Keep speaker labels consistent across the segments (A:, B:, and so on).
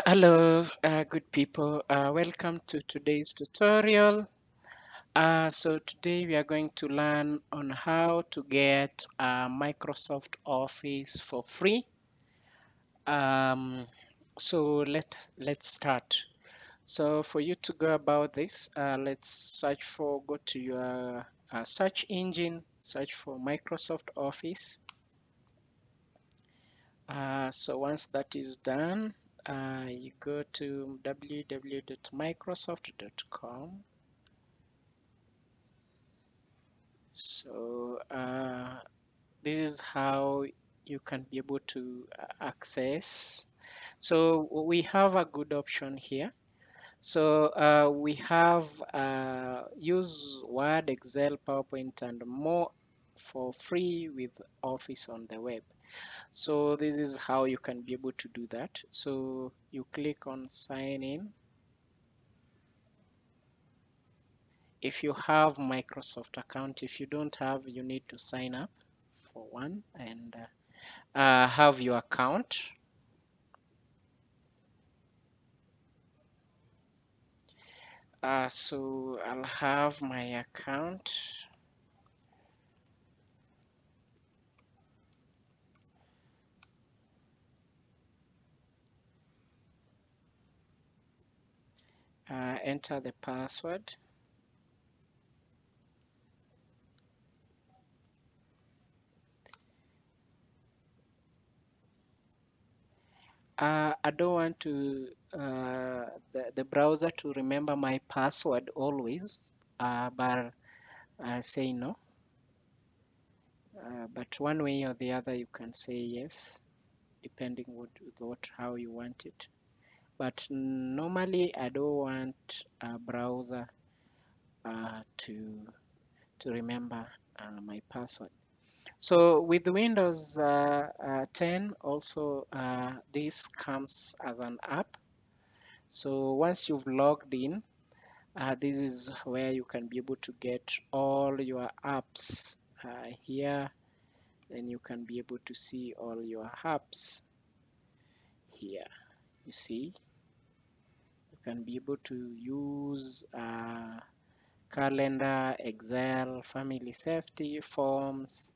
A: Hello, good people. Welcome to today's tutorial. So today we are going to learn on how to get Microsoft Office for free. Um, so let's start. So for you to go about this, go to your search engine, search for Microsoft Office. So once that is done, you go to www.microsoft.com. So this is how you can be able to access. So we have a good option here. So we have use Word, Excel, PowerPoint, and more for free with Office on the web. So this is how you can be able to do that. So you click on sign in. If you have Microsoft account, if you don't have, you need to sign up for one and have your account. So I'll have my account. Enter the password. I don't want to the browser to remember my password always, but say no. But one way or the other, you can say yes, depending what how you want it. But normally, I don't want a browser to remember my password. So with Windows 10, also this comes as an app. So once you've logged in, this is where you can be able to get all your apps here. Then you can be able to see all your apps here. You see, you can be able to use calendar, Excel, family safety, forms,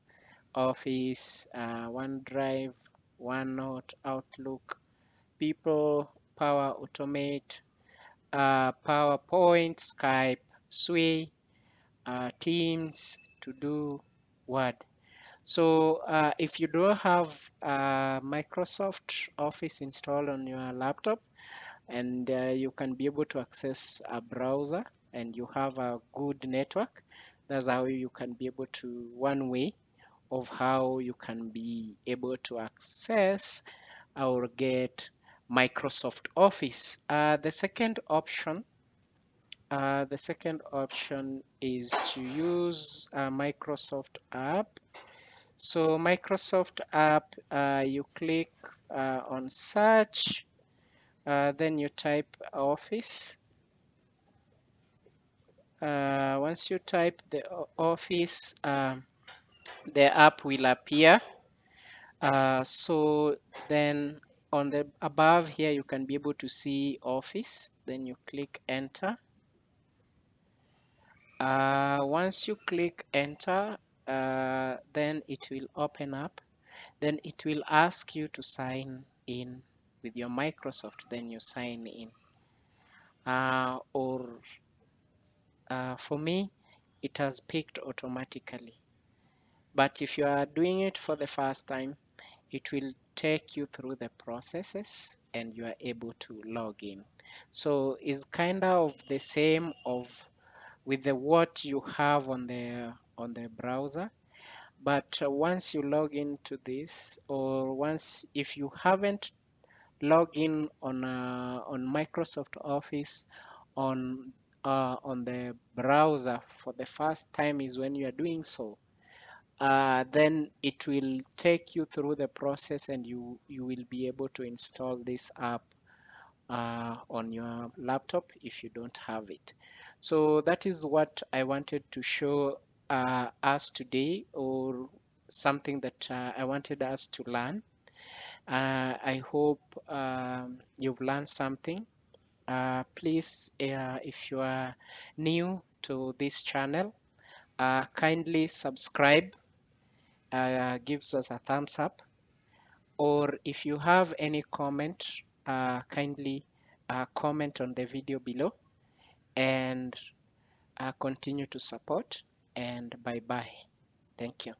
A: Office, OneDrive, OneNote, Outlook, People, Power Automate, PowerPoint, Skype, Sway, Teams, To Do, Word. So if you don't have Microsoft Office installed on your laptop, and you can be able to access a browser and you have a good network, that's how you can be able to, one way of how you can be able to access or get Microsoft Office. The second option is to use a Microsoft app. So Microsoft app, you click on search, then you type Office. Once you type the Office, the app will appear. So then on the above here, you can be able to see Office. Then you click Enter. Once you click Enter, then it will open up. Then it will ask you to sign in with your Microsoft. Then you sign in. Or for me, it has picked automatically. But if you are doing it for the first time, it will take you through the processes and you are able to log in. So it's kind of the same of with the what you have on the browser. But once you log into this, or once if you haven't logged in on Microsoft Office on the browser for the first time is when you are doing so. Then it will take you through the process and you will be able to install this app on your laptop if you don't have it. So that is what I wanted to show us today, or something that I wanted us to learn. I hope you've learned something. Please, if you are new to this channel, kindly subscribe, gives us a thumbs up, or if you have any comment, kindly comment on the video below, and continue to support, and bye bye. Thank you.